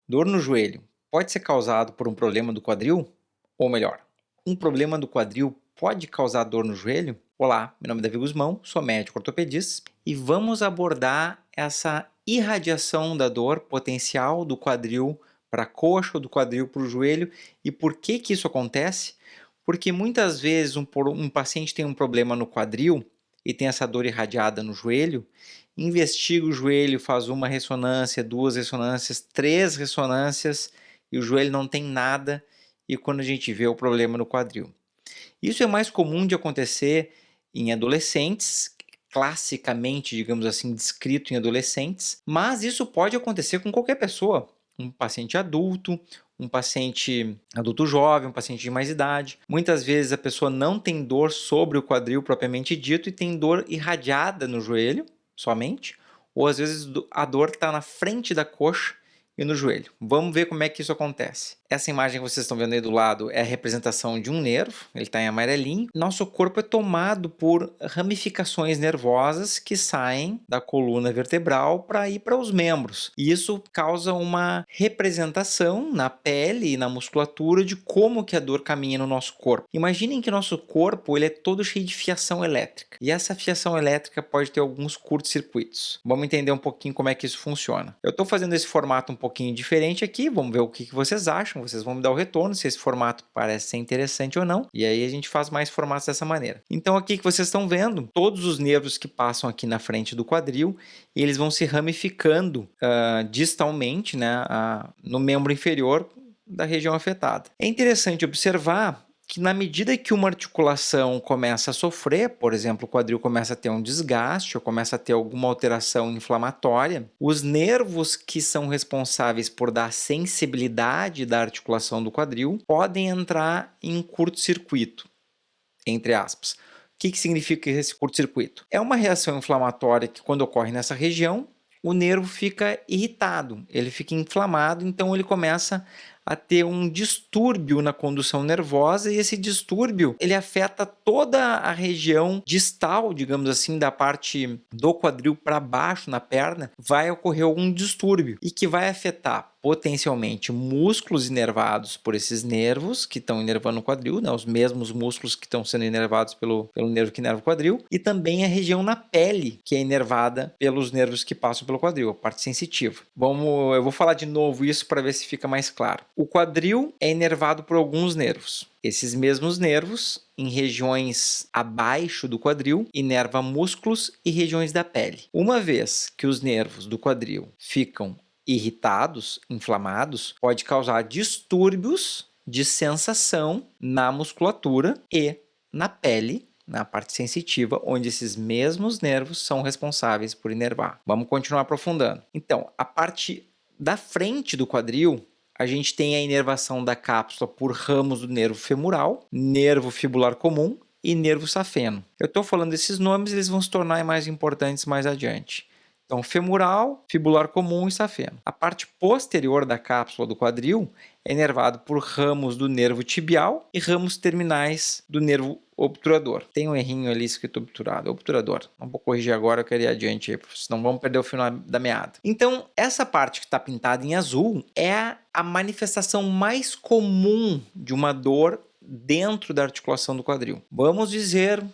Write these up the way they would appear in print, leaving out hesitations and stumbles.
Dor no joelho pode ser causado por um problema do quadril? Ou melhor, um problema do quadril pode causar dor no joelho? Olá, meu nome é Davi Guzmão, sou médico ortopedista e vamos abordar essa irradiação da dor potencial do quadril para a coxa ou do quadril para o joelho e por que que isso acontece? Porque muitas vezes um paciente tem um problema no quadril e tem essa dor irradiada no joelho, investiga o joelho, faz uma ressonância, duas ressonâncias, três ressonâncias e o joelho não tem nada e quando a gente vê o problema no quadril. Isso é mais comum de acontecer em adolescentes, classicamente, digamos assim, descrito em adolescentes, mas isso pode acontecer com qualquer pessoa, um paciente adulto, um paciente adulto jovem, um paciente de mais idade. Muitas vezes a pessoa não tem dor sobre o quadril propriamente dito e tem dor irradiada no joelho somente, ou às vezes a dor está na frente da coxa e no joelho. Vamos ver como é que isso acontece. Essa imagem que vocês estão vendo aí do lado é a representação de um nervo, ele está em amarelinho. Nosso corpo é tomado por ramificações nervosas que saem da coluna vertebral para ir para os membros. E isso causa uma representação na pele e na musculatura de como que a dor caminha no nosso corpo. Imaginem que o nosso corpo ele é todo cheio de fiação elétrica. E essa fiação elétrica pode ter alguns curtos-circuitos. Vamos entender um pouquinho como é que isso funciona. Eu estou fazendo esse formato um pouquinho diferente aqui, vamos ver o que vocês acham, vocês vão me dar o retorno, se esse formato parece ser interessante ou não, e aí a gente faz mais formatos dessa maneira. Então aqui que vocês estão vendo, todos os nervos que passam aqui na frente do quadril, eles vão se ramificando distalmente, né, no membro inferior da região afetada. É interessante observar que na medida que uma articulação começa a sofrer, por exemplo, o quadril começa a ter um desgaste ou começa a ter alguma alteração inflamatória, os nervos que são responsáveis por dar sensibilidade da articulação do quadril podem entrar em curto-circuito, entre aspas. O que significa esse curto-circuito? É uma reação inflamatória que, quando ocorre nessa região, o nervo fica irritado, ele fica inflamado, então ele começa a ter um distúrbio na condução nervosa e esse distúrbio ele afeta toda a região distal, digamos assim, da parte do quadril para baixo na perna, vai ocorrer algum distúrbio e que vai afetar potencialmente músculos inervados por esses nervos que estão inervando o quadril, né? Os mesmos músculos que estão sendo inervados pelo nervo que inerva o quadril, e também a região na pele que é inervada pelos nervos que passam pelo quadril, a parte sensitiva. Eu vou falar de novo isso para ver se fica mais claro. O quadril é inervado por alguns nervos. Esses mesmos nervos, em regiões abaixo do quadril, inervam músculos e regiões da pele. Uma vez que os nervos do quadril ficam irritados, inflamados, pode causar distúrbios de sensação na musculatura e na pele, na parte sensitiva, onde esses mesmos nervos são responsáveis por inervar. Vamos continuar aprofundando. Então, a parte da frente do quadril, a gente tem a inervação da cápsula por ramos do nervo femoral, nervo fibular comum e nervo safeno. Eu estou falando desses nomes, eles vão se tornar mais importantes mais adiante. Então, femoral, fibular comum e safeno. A parte posterior da cápsula do quadril é inervado por ramos do nervo tibial e ramos terminais do nervo obturador. Tem um errinho ali escrito obturado, obturador. Não vou corrigir agora, eu quero ir adiante, senão vamos perder o final da meada. Então, essa parte que está pintada em azul é a manifestação mais comum de uma dor dentro da articulação do quadril. Vamos dizer...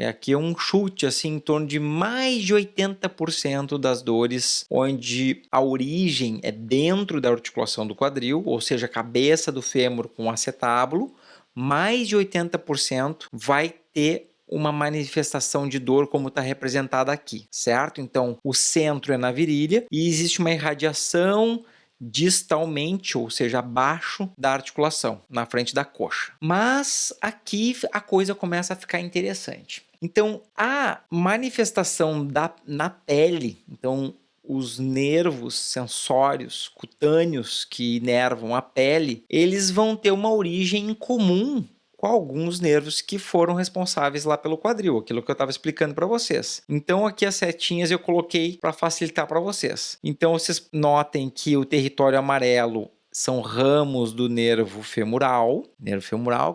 Aqui é um chute assim, em torno de mais de 80% das dores onde a origem é dentro da articulação do quadril, ou seja, a cabeça do fêmur com o acetábulo, mais de 80% vai ter uma manifestação de dor como está representada aqui, certo? Então, o centro é na virilha e existe uma irradiação distalmente, ou seja, abaixo da articulação, na frente da coxa. Mas aqui a coisa começa a ficar interessante. Então, a manifestação na pele, então os nervos sensórios cutâneos que inervam a pele, eles vão ter uma origem em comum com alguns nervos que foram responsáveis lá pelo quadril, aquilo que eu estava explicando para vocês. Então aqui as setinhas eu coloquei para facilitar para vocês. Então vocês notem que o território amarelo são ramos do nervo femoral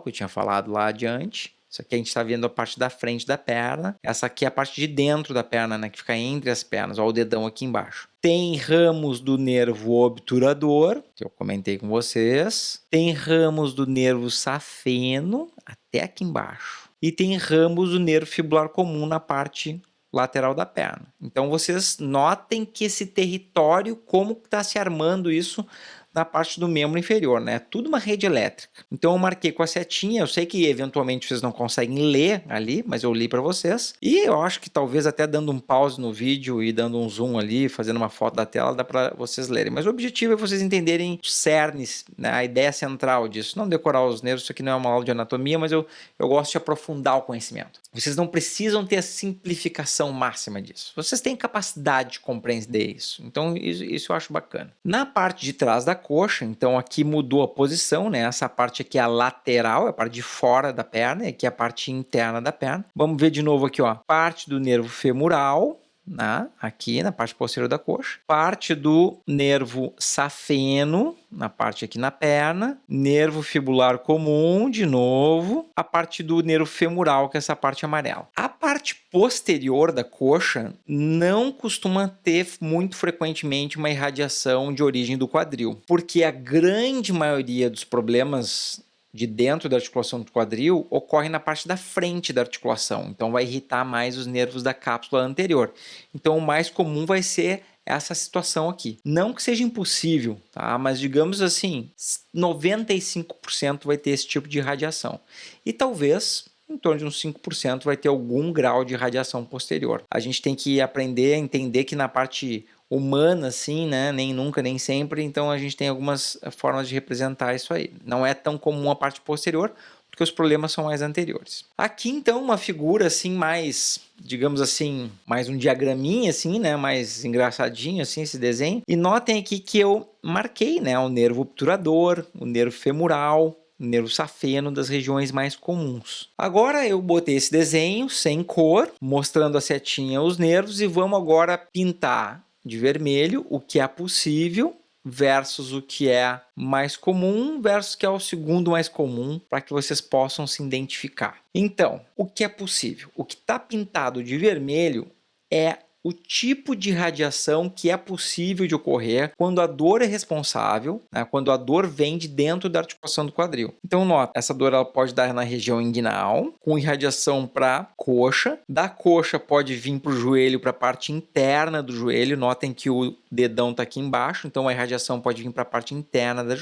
que eu tinha falado lá adiante, Isso aqui a gente está vendo a parte da frente da perna. Essa aqui é a parte de dentro da perna, né, que fica entre as pernas. Olha o dedão aqui embaixo. Tem ramos do nervo obturador, que eu comentei com vocês. Tem ramos do nervo safeno, até aqui embaixo. E tem ramos do nervo fibular comum na parte lateral da perna. Então, vocês notem que esse território, como está se armando isso na parte do membro inferior, né? Tudo uma rede elétrica. Então eu marquei com a setinha, eu sei que eventualmente vocês não conseguem ler ali, mas eu li para vocês. E eu acho que talvez até dando um pause no vídeo e dando um zoom ali, fazendo uma foto da tela, dá para vocês lerem. Mas o objetivo é vocês entenderem os cernes, né? A ideia central disso. Não decorar os nervos, isso aqui não é uma aula de anatomia, mas eu gosto de aprofundar o conhecimento. Vocês não precisam ter a simplificação máxima disso. Vocês têm capacidade de compreender isso. Então isso eu acho bacana. Na parte de trás da coxa, então aqui mudou a posição, né? Essa parte aqui é a lateral, é a parte de fora da perna, e aqui é a parte interna da perna. Vamos ver de novo aqui, ó, parte do nervo femoral, né? Aqui na parte posterior da coxa, parte do nervo safeno, na parte aqui na perna, nervo fibular comum, de novo, a parte do nervo femoral, que é essa parte amarela. A parte posterior da coxa não costuma ter muito frequentemente uma irradiação de origem do quadril, porque a grande maioria dos problemas de dentro da articulação do quadril ocorre na parte da frente da articulação, então vai irritar mais os nervos da cápsula anterior. Então o mais comum vai ser essa situação aqui. Não que seja impossível, tá? Mas digamos assim, 95% vai ter esse tipo de radiação. E talvez em torno de uns 5% vai ter algum grau de radiação posterior. A gente tem que aprender a entender que na parte humana, assim, né? Nem nunca, nem sempre. Então a gente tem algumas formas de representar isso aí. Não é tão comum a parte posterior, porque os problemas são mais anteriores. Aqui, então, uma figura assim mais, digamos assim, mais um diagraminha assim, né, mais engraçadinho assim esse desenho. E notem aqui que eu marquei, né, o nervo obturador, o nervo femoral, o nervo safeno das regiões mais comuns. Agora eu botei esse desenho sem cor, mostrando a setinha os nervos e vamos agora pintar de vermelho o que é possível versus o que é mais comum versus o que é o segundo mais comum, para que vocês possam se identificar. Então, o que é possível? O que está pintado de vermelho é o tipo de radiação que é possível de ocorrer quando a dor é responsável, né, quando a dor vem de dentro da articulação do quadril. Então, nota, essa dor ela pode dar na região inguinal, com irradiação para coxa. Da coxa pode vir para o joelho, para a parte interna do joelho. Notem que o dedão está aqui embaixo, então a irradiação pode vir para a parte interna do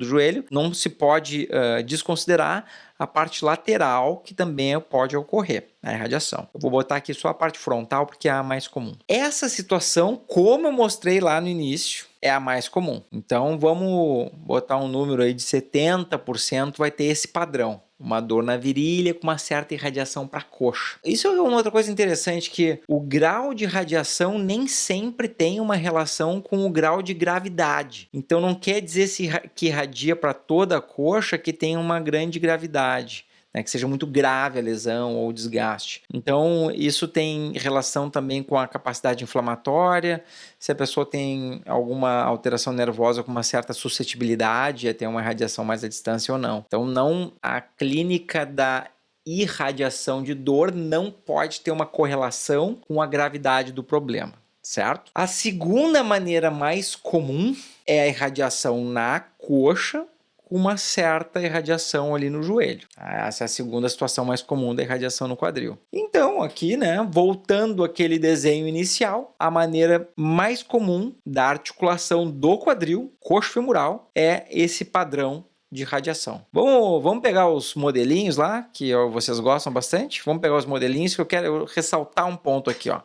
joelho. Não se pode desconsiderar a parte lateral, que também pode ocorrer a irradiação. Eu vou botar aqui só a parte frontal, porque é a mais comum. Essa situação, como eu mostrei lá no início, é a mais comum. Então, vamos botar um número aí de 70% vai ter esse padrão. Uma dor na virilha com uma certa irradiação para a coxa. Isso é uma outra coisa interessante, que o grau de radiação nem sempre tem uma relação com o grau de gravidade. Então não quer dizer que irradia para toda a coxa que tem uma grande gravidade, né, que seja muito grave a lesão ou o desgaste. Então isso tem relação também com a capacidade inflamatória, se a pessoa tem alguma alteração nervosa com uma certa suscetibilidade a ter uma irradiação mais à distância ou não. Então a clínica da irradiação de dor não pode ter uma correlação com a gravidade do problema, certo? A segunda maneira mais comum é a irradiação na coxa, com uma certa irradiação ali no joelho. Essa é a segunda situação mais comum da irradiação no quadril. Então, aqui, né, voltando àquele desenho inicial, a maneira mais comum da articulação do quadril, coxo-femoral, é esse padrão de radiação. Vamos pegar os modelinhos lá, que vocês gostam bastante. Vamos pegar os modelinhos, que eu quero ressaltar um ponto aqui, ó.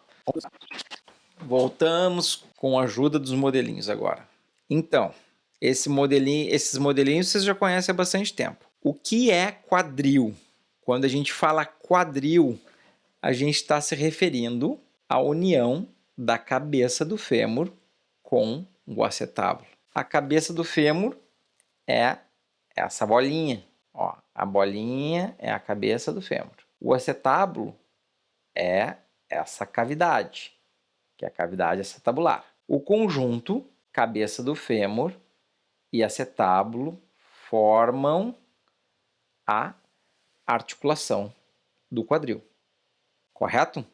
Voltamos com a ajuda dos modelinhos agora. Então, esses modelinhos vocês já conhecem há bastante tempo. O que é quadril? Quando a gente fala quadril, a gente está se referindo à união da cabeça do fêmur com o acetábulo. A cabeça do fêmur é essa bolinha. Ó, a bolinha é a cabeça do fêmur. O acetábulo é essa cavidade, que é a cavidade acetabular. O conjunto, cabeça do fêmur e acetábulo, formam a articulação do quadril, correto?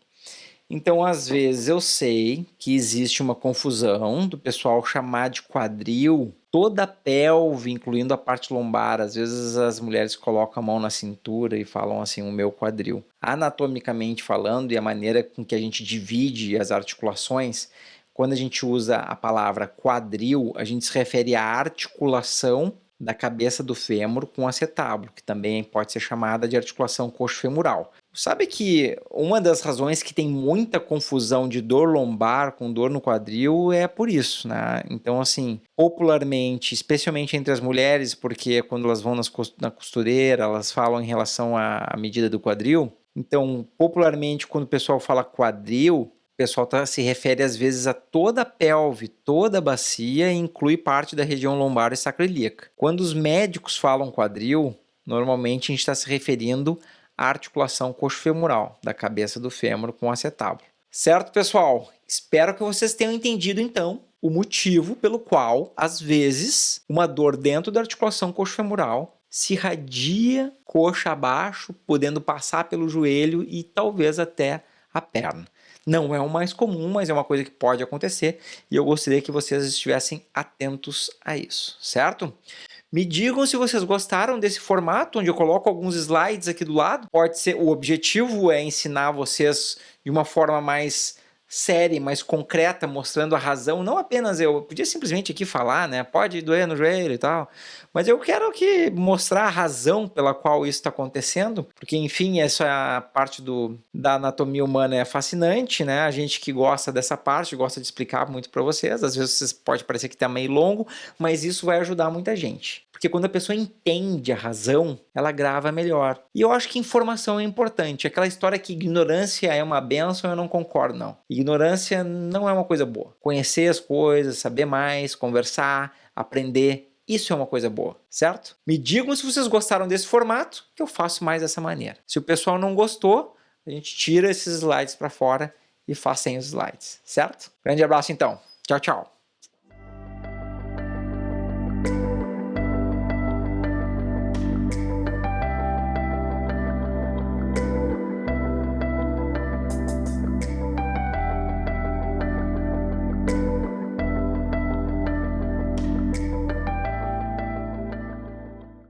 Então, às vezes, eu sei que existe uma confusão do pessoal chamar de quadril toda a pelve, incluindo a parte lombar. Às vezes as mulheres colocam a mão na cintura e falam assim, o meu quadril. Anatomicamente falando, e a maneira com que a gente divide as articulações, quando a gente usa a palavra quadril, a gente se refere à articulação da cabeça do fêmur com o acetábulo, que também pode ser chamada de articulação coxofemoral. Sabe que uma das razões que tem muita confusão de dor lombar com dor no quadril é por isso, né? Então, assim, popularmente, especialmente entre as mulheres, porque quando elas vão na costureira, elas falam em relação à medida do quadril. Então, popularmente, quando o pessoal fala quadril, o pessoal se refere às vezes a toda a pelve, toda a bacia, e inclui parte da região lombar e sacroiliaca. Quando os médicos falam quadril, normalmente a gente está se referindo à articulação coxofemoral, da cabeça do fêmur com o acetábulo. Certo, pessoal? Espero que vocês tenham entendido, então, o motivo pelo qual, às vezes, uma dor dentro da articulação coxofemoral se irradia coxa abaixo, podendo passar pelo joelho e talvez até a perna. Não é o mais comum, mas é uma coisa que pode acontecer e eu gostaria que vocês estivessem atentos a isso, certo? Me digam se vocês gostaram desse formato, onde eu coloco alguns slides aqui do lado. Pode ser, o objetivo é ensinar vocês de uma forma mais séria, mais concreta, mostrando a razão. Não apenas eu podia simplesmente aqui falar, né? Pode doer no joelho e tal. Mas eu quero que mostrar a razão pela qual isso está acontecendo, porque, enfim, essa parte da anatomia humana é fascinante, né? A gente que gosta dessa parte, gosta de explicar muito para vocês. Às vezes pode parecer que está meio longo, mas isso vai ajudar muita gente. Porque quando a pessoa entende a razão, ela grava melhor. E eu acho que informação é importante. Aquela história que ignorância é uma bênção, eu não concordo, não. Ignorância não é uma coisa boa. Conhecer as coisas, saber mais, conversar, aprender, isso é uma coisa boa, certo? Me digam se vocês gostaram desse formato, que eu faço mais dessa maneira. Se o pessoal não gostou, a gente tira esses slides para fora e faz sem os slides, certo? Grande abraço então. Tchau, tchau.